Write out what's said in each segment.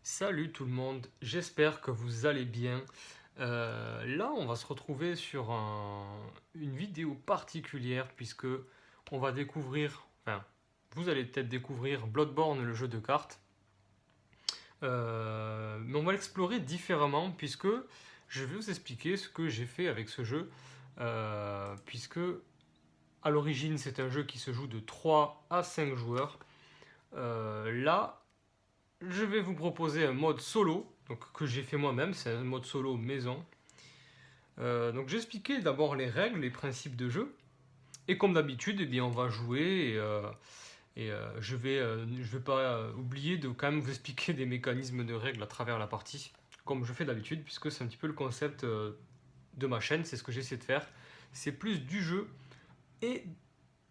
Salut tout le monde, j'espère que vous allez bien. Là, on va se retrouver sur une vidéo particulière puisque on va découvrir, enfin, vous allez peut-être découvrir Bloodborne, le jeu de cartes. Mais on va l'explorer différemment puisque je vais vous expliquer ce que j'ai fait avec ce jeu. Puisque à l'origine, c'est un jeu qui se joue de 3 à 5 joueurs. Là, je vais vous proposer un mode solo, donc que j'ai fait moi-même, c'est un mode solo maison. Donc j'ai expliqué d'abord les règles, les principes de jeu, et comme d'habitude, eh bien, on va jouer, je vais pas oublier de quand même vous expliquer des mécanismes de règles à travers la partie, comme je fais d'habitude, puisque c'est un petit peu le concept de ma chaîne, c'est ce que j'essaie de faire. C'est plus du jeu et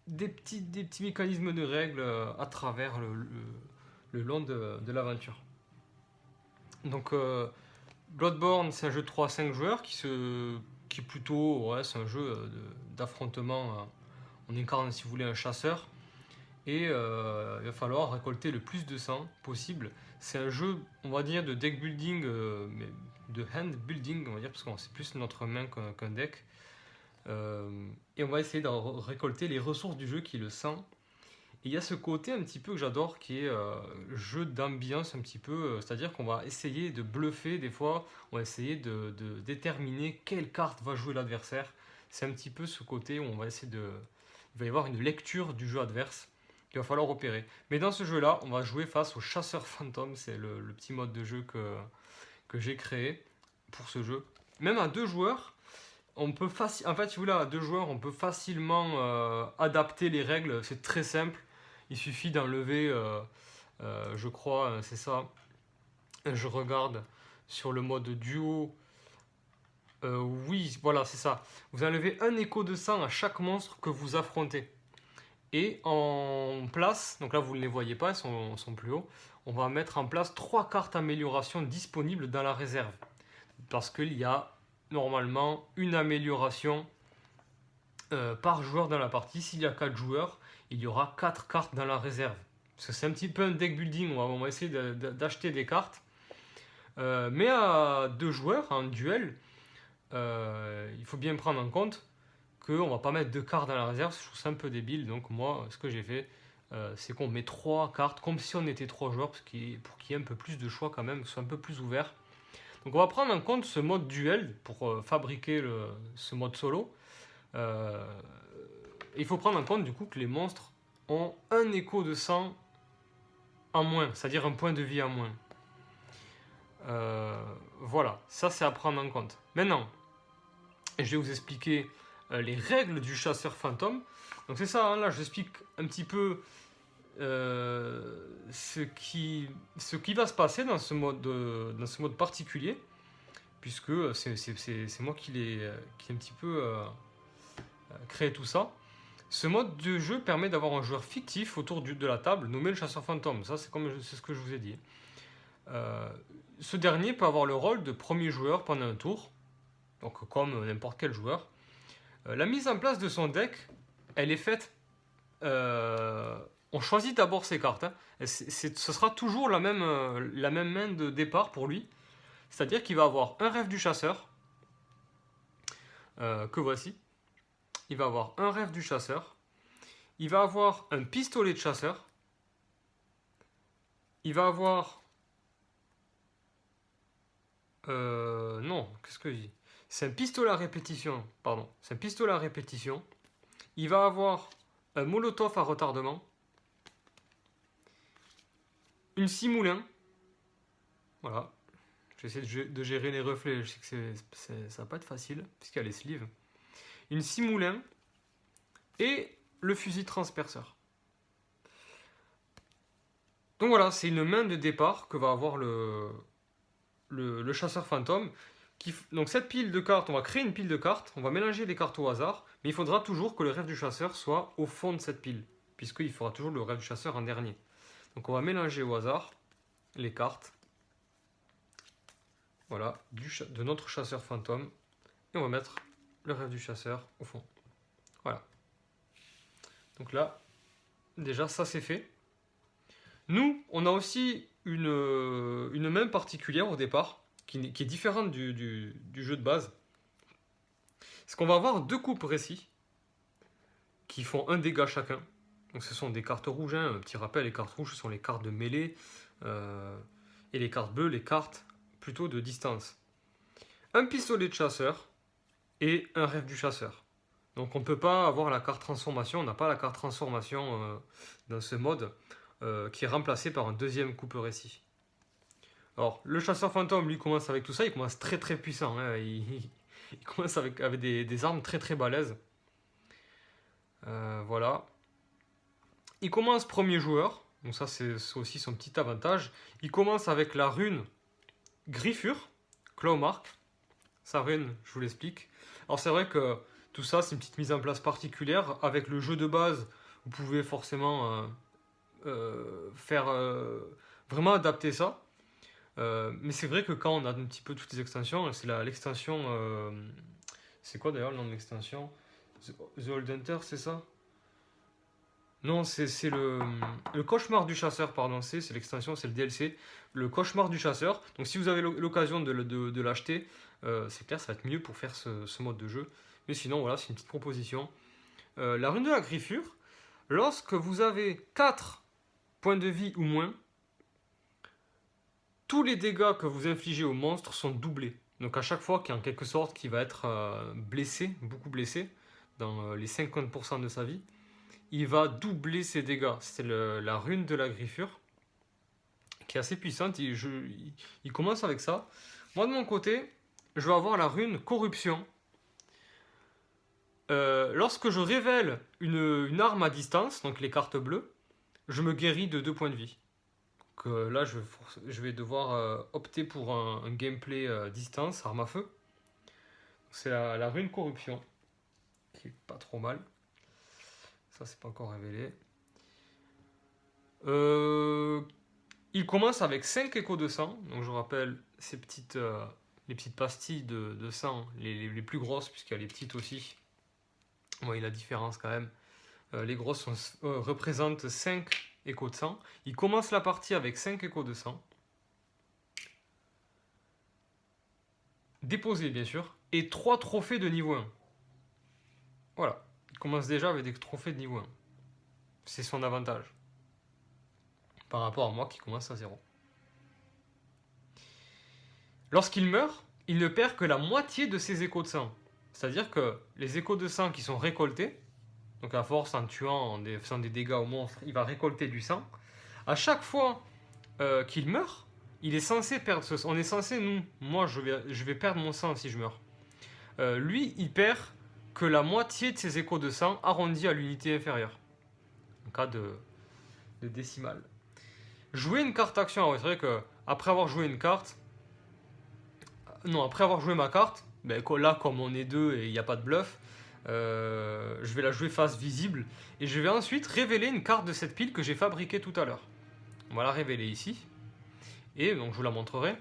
des petits mécanismes de règles à travers le long de l'aventure. Donc Bloodborne, c'est un jeu de 3 à 5 joueurs qui est plutôt, ouais, c'est un jeu d'affrontement. On incarne, si vous voulez, un chasseur et il va falloir récolter le plus de sang possible. C'est un jeu, on va dire, de deck building, mais de hand building, on va dire, parce que c'est plus notre main qu'un deck. Et on va essayer de récolter les ressources du jeu qui est le sang. Et il y a ce côté un petit peu que j'adore qui est jeu d'ambiance un petit peu, c'est-à-dire qu'on va essayer de bluffer des fois, on va essayer de déterminer quelle carte va jouer l'adversaire. C'est un petit peu ce côté où on va essayer de... Il va y avoir une lecture du jeu adverse qu'il va falloir opérer. Mais dans ce jeu-là, on va jouer face au chasseur fantôme, c'est le petit mode de jeu que j'ai créé pour ce jeu. Même à deux joueurs, on peut en fait, si vous voulez, à deux joueurs, on peut facilement adapter les règles, c'est très simple. Il suffit d'enlever, je crois, c'est ça. Je regarde sur le mode duo. Oui, voilà, c'est ça. Vous enlevez un écho de sang à chaque monstre que vous affrontez. Et en place, donc là vous ne les voyez pas, elles sont plus hauts, on va mettre en place 3 cartes amélioration disponibles dans la réserve. Parce qu'il y a normalement une amélioration par joueur dans la partie. S'il y a 4 joueurs, il y aura 4 cartes dans la réserve. Parce que c'est un petit peu un deck building, on va essayer d'acheter des cartes. Mais à 2 joueurs, en duel, il faut bien prendre en compte qu'on ne va pas mettre 2 cartes dans la réserve, je trouve ça un peu débile. Donc moi, ce que j'ai fait, c'est qu'on met 3 cartes, comme si on était 3 joueurs, pour qu'il y ait un peu plus de choix quand même, que ce soit un peu plus ouvert. Donc on va prendre en compte ce mode duel pour fabriquer ce mode solo. Euh, il faut prendre en compte du coup que les monstres ont un écho de sang en moins, c'est-à-dire un point de vie en moins. Voilà, ça c'est à prendre en compte. Maintenant, je vais vous expliquer les règles du chasseur fantôme. Donc c'est ça, hein, là je vous explique un petit peu ce qui va se passer dans ce mode particulier, puisque c'est moi qui ai un petit peu créé tout ça. Ce mode de jeu permet d'avoir un joueur fictif autour de la table, nommé le chasseur fantôme. Ça, c'est ce que je vous ai dit. Euh, Ce dernier peut avoir le rôle de premier joueur pendant un tour, donc comme n'importe quel joueur. La mise en place de son deck, elle est faite. On choisit d'abord ses cartes, hein. Ce sera toujours la même main de départ pour lui. C'est-à-dire qu'il va avoir un rêve du chasseur, que voici. Il va avoir un rêve du chasseur. Il va avoir un pistolet de chasseur. Il va avoir... non, qu'est-ce que je dis? C'est un pistolet à répétition, pardon. C'est un pistolet à répétition. Il va avoir un molotov à retardement. Une scie moulin. Voilà. J'essaie de gérer les reflets. Je sais que ça va pas être facile, puisqu'il y a les sleeves. Une scie moulin. Et le fusil transperceur. Donc voilà, c'est une main de départ que va avoir le chasseur fantôme. Donc cette pile de cartes, on va créer une pile de cartes, on va mélanger les cartes au hasard, mais il faudra toujours que le rêve du chasseur soit au fond de cette pile, puisqu'il fera toujours le rêve du chasseur en dernier. Donc on va mélanger au hasard les cartes, voilà, de notre chasseur fantôme, et on va mettre le rêve du chasseur au fond. Voilà. Donc là, déjà ça c'est fait. Nous, on a aussi une une main particulière au départ, qui est différente du jeu de base. C'est qu'on va avoir 2 coups précis qui font un dégât chacun. Donc ce sont des cartes rouges, hein. Un petit rappel, les cartes rouges ce sont les cartes de mêlée, et les cartes bleues, les cartes plutôt de distance. Un pistolet de chasseur et un rêve du chasseur. Donc on ne peut pas avoir la carte transformation, on n'a pas la carte transformation dans ce mode, qui est remplacée par un deuxième coupe récit. Alors le chasseur fantôme lui commence avec tout ça, il commence très très puissant, hein. Il commence avec des armes très très balèzes. Voilà. Il commence premier joueur, donc ça c'est aussi son petit avantage. Il commence avec la rune Griffure, Clawmark. Sa rune, je vous l'explique. Alors c'est vrai que tout ça c'est une petite mise en place particulière. Avec le jeu de base, vous pouvez forcément faire vraiment adapter ça. Mais c'est vrai que quand on a un petit peu toutes les extensions, c'est l'extension... c'est quoi d'ailleurs le nom de l'extension? The Old Hunter, c'est ça? Non, c'est le cauchemar du chasseur, pardon, c'est l'extension, c'est le DLC, le cauchemar du chasseur. Donc si vous avez l'occasion de l'acheter, c'est clair, ça va être mieux pour faire ce mode de jeu. Mais sinon, voilà, c'est une petite proposition. La rune de la griffure, lorsque vous avez 4 points de vie ou moins, tous les dégâts que vous infligez au monstre sont doublés. Donc à chaque fois qu'en quelque sorte qui va être blessé, beaucoup blessé, dans les 50% de sa vie, il va doubler ses dégâts. C'est la rune de la griffure, qui est assez puissante. Il commence avec ça. Moi de mon côté, je vais avoir la rune corruption. Lorsque je révèle une arme à distance, donc les cartes bleues, je me guéris de 2 points de vie. Donc là, je vais devoir opter pour un gameplay distance, arme à feu. C'est la rune corruption, qui est pas trop mal. Ça, c'est pas encore révélé. Il commence avec 5 échos de sang. Donc je rappelle les petites pastilles de sang, les plus grosses, puisqu'il y a les petites aussi. Bon, il y a la différence quand même. Les grosses représentent 5 échos de sang. Il commence la partie avec 5 échos de sang. Déposés, bien sûr. Et 3 trophées de niveau 1. Voilà. Il commence déjà avec des trophées de niveau 1. C'est son avantage. Par rapport à moi qui commence à 0. Lorsqu'il meurt, il ne perd que la moitié de ses échos de sang. C'est-à-dire que les échos de sang qui sont récoltés, donc à force en tuant, en faisant des dégâts aux monstres, il va récolter du sang. À chaque fois qu'il meurt, il est censé perdre ce sang. On est censé, moi je vais perdre mon sang si je meurs. Lui, il perd que la moitié de ses échos de sang arrondis à l'unité inférieure. En cas de décimale. Jouer une carte action. Alors, c'est vrai que après avoir joué une carte, après avoir joué ma carte, ben, là comme on est deux et il n'y a pas de bluff, je vais la jouer face visible et je vais ensuite révéler une carte de cette pile que j'ai fabriquée tout à l'heure. On va la révéler ici et donc je vous la montrerai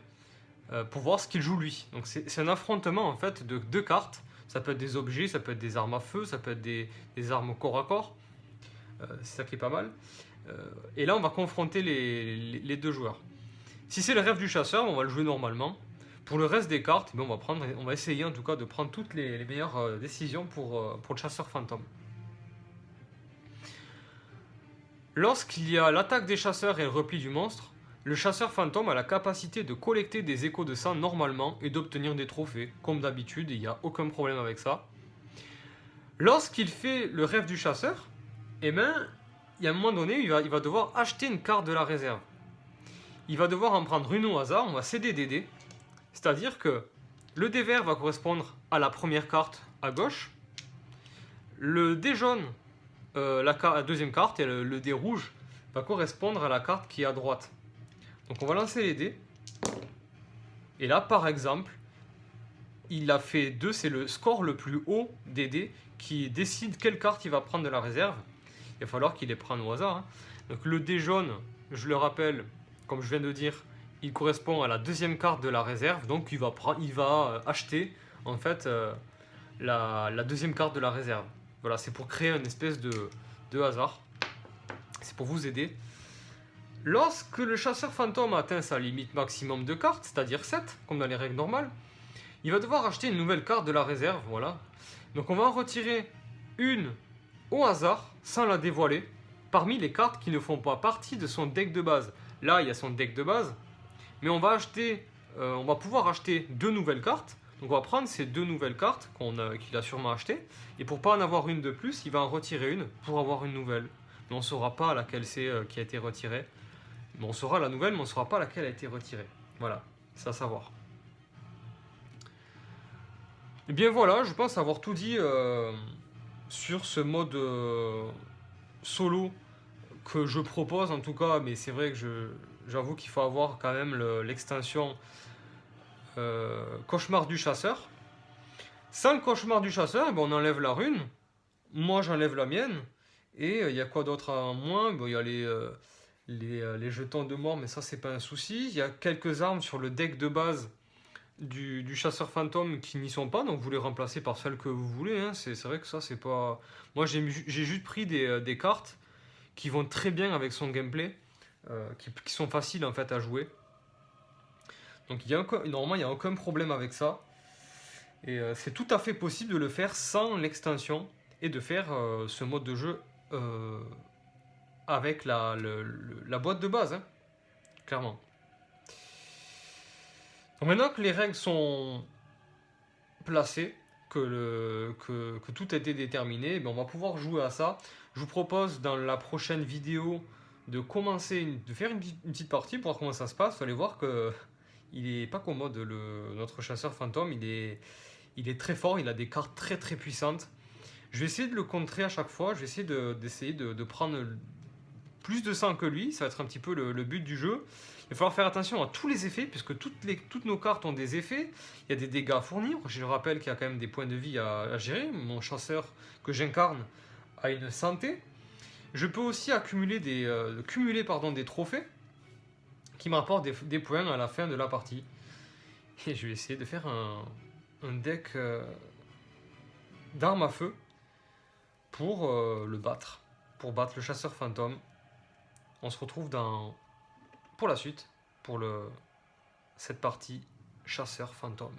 pour voir ce qu'il joue lui. Donc c'est un affrontement en fait de 2 cartes. Ça peut être des objets, ça peut être des armes à feu, ça peut être des armes corps à corps. C'est ça qui est pas mal. Et là on va confronter les 2 joueurs. Si c'est le rêve du chasseur, on va le jouer normalement. Pour le reste des cartes, on va essayer en tout cas de prendre toutes les meilleures décisions pour le chasseur fantôme. Lorsqu'il y a l'attaque des chasseurs et le repli du monstre, le chasseur fantôme a la capacité de collecter des échos de sang normalement et d'obtenir des trophées, comme d'habitude, il n'y a aucun problème avec ça. Lorsqu'il fait le rêve du chasseur, il y a un moment donné, il va devoir acheter une carte de la réserve. Il va devoir en prendre une au hasard, on va céder des dés. C'est-à-dire que le dé vert va correspondre à la première carte à gauche. Le dé jaune, la deuxième carte, et le dé rouge va correspondre à la carte qui est à droite. Donc on va lancer les dés. Et là, par exemple, il a fait 2, c'est le score le plus haut des dés qui décide quelle carte il va prendre de la réserve. Il va falloir qu'il les prenne au hasard. Donc le dé jaune, je le rappelle, comme je viens de dire, il correspond à la deuxième carte de la réserve. Donc il va acheter en fait la deuxième carte de la réserve. Voilà, c'est pour créer une espèce de hasard. C'est pour vous aider. Lorsque le chasseur fantôme atteint sa limite maximum de cartes, c'est-à-dire 7, comme dans les règles normales, il va devoir acheter une nouvelle carte de la réserve, voilà. Donc on va en retirer une au hasard, sans la dévoiler, parmi les cartes qui ne font pas partie de son deck de base. Là, il y a son deck de base, mais on va pouvoir acheter 2 nouvelles cartes. Donc on va prendre ces 2 nouvelles cartes qu'il a sûrement achetées, et pour pas en avoir une de plus, il va en retirer une pour avoir une nouvelle. Mais on ne saura pas laquelle c'est qui a été retirée. Mais on saura la nouvelle, mais on ne saura pas laquelle a été retirée. Voilà, c'est à savoir. Et bien voilà, je pense avoir tout dit sur ce mode solo que je propose en tout cas, mais c'est vrai que j'avoue qu'il faut avoir quand même l'extension Cauchemar du chasseur. Sans le Cauchemar du chasseur, on enlève la rune. Moi j'enlève la mienne. Et il y a quoi d'autre en moins? Il y a les jetons de mort, mais ça c'est pas un souci. Il y a quelques armes sur le deck de base du chasseur fantôme qui n'y sont pas, donc vous les remplacez par celles que vous voulez. Hein. C'est vrai que ça c'est pas... Moi j'ai juste pris des cartes qui vont très bien avec son gameplay, qui sont faciles en fait à jouer. Donc normalement il n'y a aucun problème avec ça. Et c'est tout à fait possible de le faire sans l'extension et de faire ce mode de jeu avec la boîte de base, hein, clairement. Donc maintenant que les règles sont placées, que tout a été déterminé, on va pouvoir jouer à ça. Je vous propose dans la prochaine vidéo de faire une petite partie pour voir comment ça se passe. Vous allez voir que il est pas commode, notre chasseur fantôme, il est très fort, il a des cartes très très puissantes. Je vais essayer de le contrer à chaque fois, je vais essayer de prendre plus de sang que lui, ça va être un petit peu le but du jeu. Il va falloir faire attention à tous les effets, puisque toutes nos cartes ont des effets. Il y a des dégâts à fournir. Je rappelle qu'il y a quand même des points de vie à gérer. Mon chasseur que j'incarne a une santé. Je peux aussi cumuler des trophées qui m'apportent des points à la fin de la partie. Et je vais essayer de faire un deck d'armes à feu pour le battre. Pour battre le chasseur fantôme. On se retrouve pour la suite, pour cette partie chasseur fantôme.